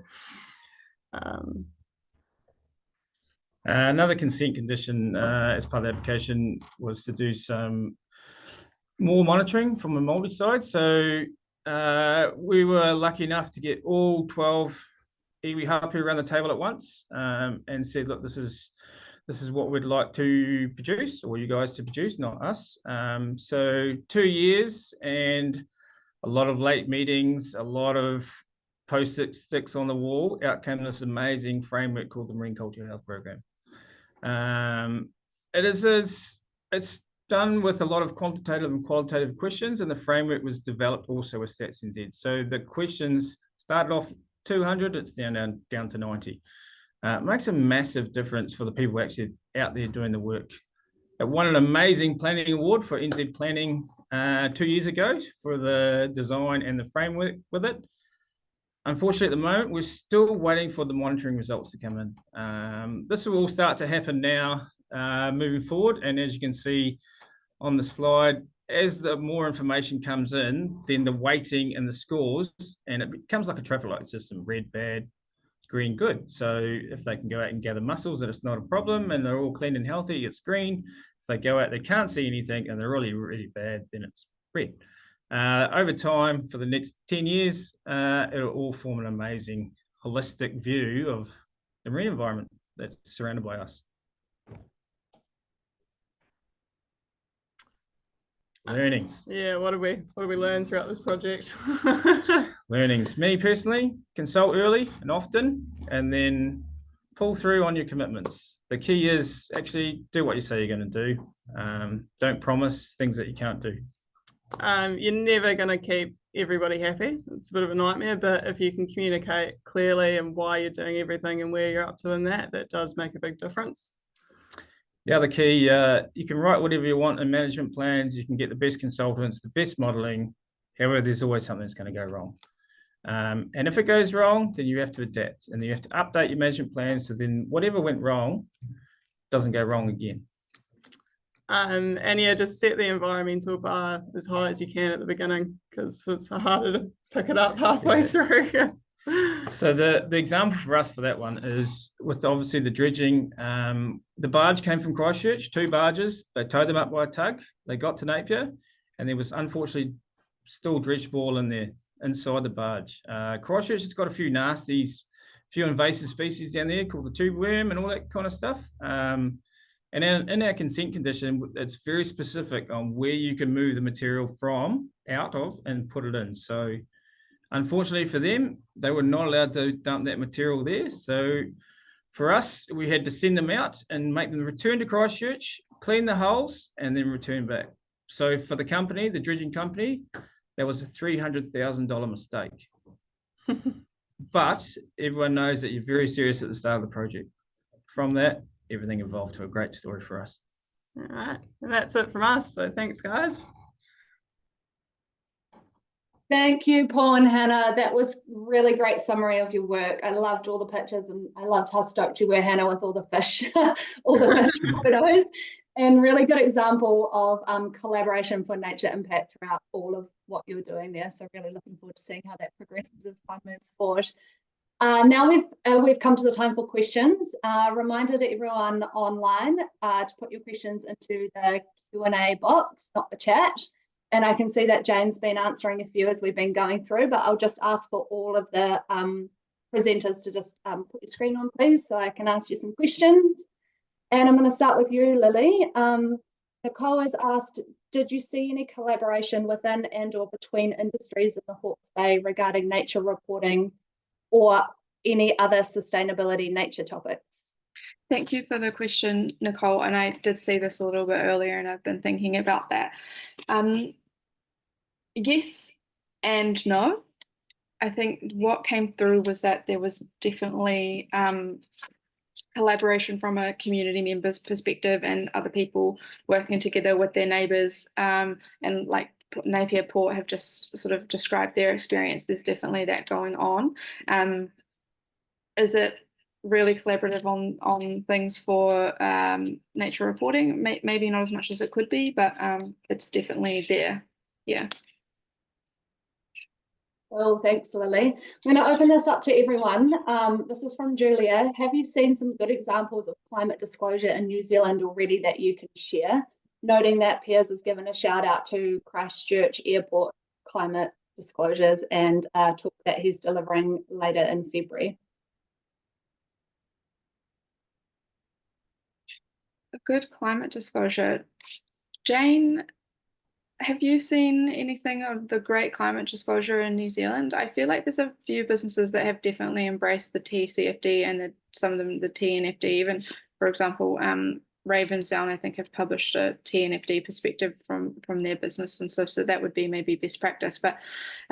[SPEAKER 5] Another consent condition as part of the application was to do some more monitoring from a multi side. So we were lucky enough to get all 12 iwi hapu around the table at once, and said, look, this is what we'd like to produce, or you guys to produce, not us. So 2 years and a lot of late meetings, a lot of post-it sticks on the wall. Out came this amazing framework called the Marine Culture Health Program. It's done with a lot of quantitative and qualitative questions, and the framework was developed also with Stats NZ. So the questions started off 200, it's down to 90. It makes a massive difference for the people actually out there doing the work. It won an amazing planning award for NZ Planning 2 years ago for the design and the framework with it. Unfortunately, at the moment, we're still waiting for the monitoring results to come in. This will all start to happen now, moving forward. And as you can see on the slide, as the more information comes in, then the weighting and the scores, and it becomes like a traffic light system: red, bad, green, good. So if they can go out and gather mussels, and it's not a problem, and they're all clean and healthy, it's green. If they go out, they can't see anything, and they're really, really bad, then it's red. Over time, for the next 10 years, it'll all form an amazing holistic view of the marine environment that's surrounded by us. Learnings.
[SPEAKER 4] Yeah, what do we learn throughout this project?
[SPEAKER 5] Learnings. Me personally, consult early and often, and then pull through on your commitments. The key is actually do what you say you're going to do. Don't promise things that you can't do.
[SPEAKER 4] You're never going to keep everybody happy. It's a bit of a nightmare, but if you can communicate clearly and why you're doing everything and where you're up to in that does make a big difference.
[SPEAKER 5] The other key, you can write whatever you want in management plans. You can get the best consultants, the best modelling. However, there's always something that's going to go wrong. And if it goes wrong, then you have to adapt, and then you have to update your management plans so then whatever went wrong doesn't go wrong again.
[SPEAKER 4] And yeah, just set the environmental bar as high as you can at the beginning, because it's harder to pick it up halfway through.
[SPEAKER 5] So the example for us for that one is with obviously the dredging. The barge came from Christchurch, 2 barges. They towed them up by a tug. They got to Napier, and there was unfortunately still dredge ball in there inside the barge. Christchurch has got a few nasties, few invasive species down there called the tube worm and all that kind of stuff. And in our consent condition, it's very specific on where you can move the material from, out of, and put it in. So unfortunately for them, they were not allowed to dump that material there. So for us, we had to send them out and make them return to Christchurch, clean the holes, and then return back. So for the company, the dredging company, that was a $300,000 mistake. But everyone knows that you're very serious at the start of the project. From that, everything evolved to a great story for us.
[SPEAKER 4] All right, and that's it from us. So thanks, guys.
[SPEAKER 1] Thank you, Paul and Hannah. That was really great summary of your work. I loved all the pictures, and I loved how stoked you were, Hannah, with all the fish, all the fish photos, and really good example of collaboration for nature impact throughout all of what you're doing there. So really looking forward to seeing how that progresses as time moves forward. Now we've come to the time for questions. Reminder to everyone online to put your questions into the Q&A box, not the chat. And I can see that Jane's been answering a few as we've been going through, but I'll just ask for all of the presenters to just put your screen on, please, so I can ask you some questions. And I'm going to start with you, Lily. Nicole has asked, did you see any collaboration within and or between industries in the Hawke's Bay regarding nature reporting or any other sustainability nature topics?
[SPEAKER 3] Thank you for the question, Nicole. And I did see this a little bit earlier, and I've been thinking about that. Yes and no. I think what came through was that there was definitely collaboration from a community member's perspective and other people working together with their neighbours, and like Napier Port have just sort of described their experience. There's definitely that going on. Is it really collaborative on things for nature reporting? Maybe not as much as it could be, but it's definitely there. Yeah.
[SPEAKER 1] Well, thanks, Lily. I'm going to open this up to everyone. This is from Julia. Have you seen some good examples of climate disclosure in New Zealand already that you can share? Noting that Piers has given a shout out to Christchurch Airport climate disclosures and a talk that he's delivering later in February.
[SPEAKER 3] A good climate disclosure. Jane, have you seen anything of the great climate disclosure in New Zealand? I feel like there's a few businesses that have definitely embraced the TCFD and some of them the TNFD. Even, for example, Ravensdown, I think, have published a TNFD perspective from their business, and so that would be maybe best practice. But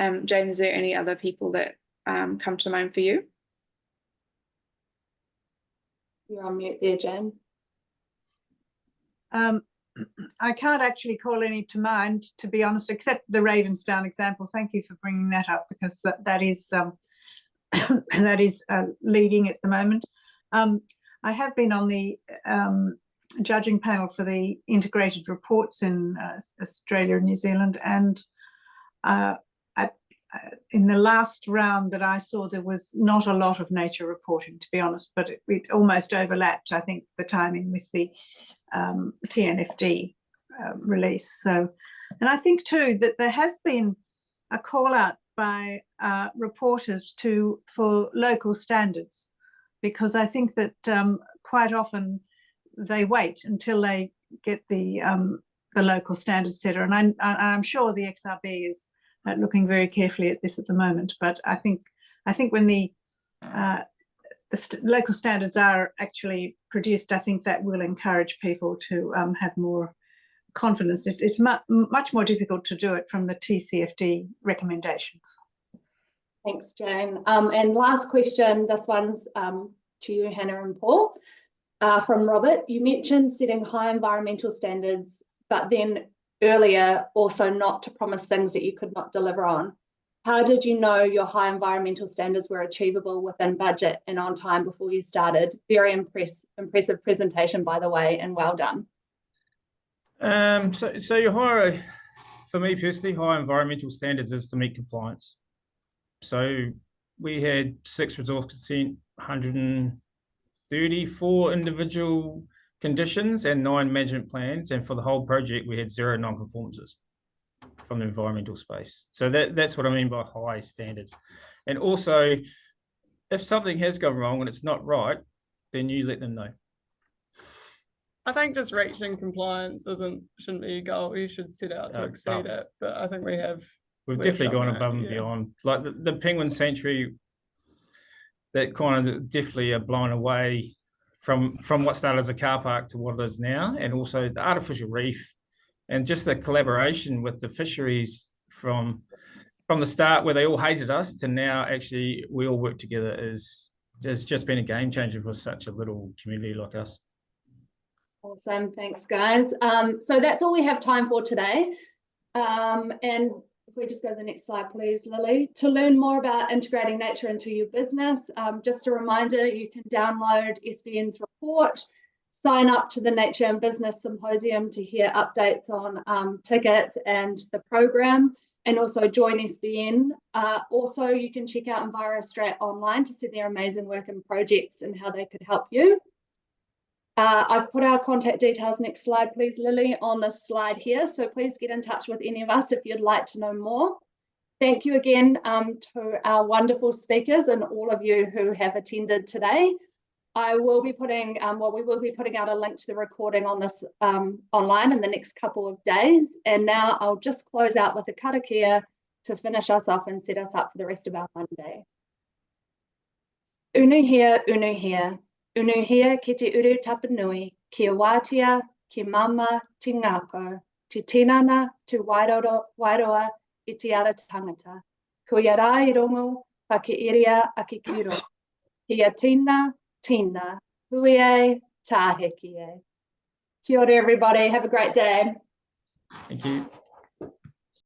[SPEAKER 3] Jane, is there any other people that come to mind for you?
[SPEAKER 1] You're on mute there, Jane.
[SPEAKER 2] I can't actually call any to mind, to be honest, except the Ravensdown example. Thank you for bringing that up, because that is that is leading at the moment. I have been on the judging panel for the integrated reports in Australia and New Zealand, and in the last round that I saw, there was not a lot of nature reporting, to be honest, but it almost overlapped, I think, the timing with the TNFD release. So, and I think too that there has been a call out by reporters for local standards, because I think that quite often they wait until they get the local standard setter, and I'm sure the XRB is looking very carefully at this at the moment. But I think when the local standards are actually produced, I think that will encourage people to have more confidence. It's much more difficult to do it from the TCFD recommendations.
[SPEAKER 1] Thanks, Jane. And last question, this one's to you, Hannah and Paul, from Robert. You mentioned setting high environmental standards, but then earlier also not to promise things that you could not deliver on. How did you know your high environmental standards were achievable within budget and on time before you started? Very impressive presentation, by the way, and well done.
[SPEAKER 5] So your high, for me personally, high environmental standards is to meet compliance. So we had 6 resource consent, 134 individual conditions and 9 management plans, and for the whole project we had 0 non-conformances from the environmental space. So that's what I mean by high standards. And also, if something has gone wrong and it's not right, then you let them know.
[SPEAKER 4] I think just reaching compliance shouldn't be a goal. You should set out to exceed it. But I think we've
[SPEAKER 5] definitely gone above and beyond. Like the penguin sanctuary, that kind of definitely are blown away from what started as a car park to what it is now, and also the artificial reef, and just the collaboration with the fisheries from the start, where they all hated us, to now actually we all work together, has just been a game changer for such a little community like us.
[SPEAKER 1] Awesome, thanks guys. So that's all we have time for today. And if we just go to the next slide, please, Lily. To learn more about integrating nature into your business, just a reminder, you can download SBN's report, sign up to the Nature and Business Symposium to hear updates on tickets and the program, and also join SBN. Also, you can check out EnviroStrat online to see their amazing work and projects and how they could help you. I've put our contact details, next slide please, Lily, on this slide here. So please get in touch with any of us if you'd like to know more. Thank you again to our wonderful speakers and all of you who have attended today. We will be putting out a link to the recording on this online in the next couple of days. And now I'll just close out with a karakia to finish us off and set us up for the rest of our Monday. Unuhia, unuhia. Unuhia ki te uru tapanui, ki a wātia, ki mama, ti ngāko, ti tinana, ti wairoa, i te ara tangata. Ko ia rā I rongo, ka ki iria a ki kiro. Kia tina, tina, hui e, tāheki e. Kia ora everybody, have a great day.
[SPEAKER 5] Thank you.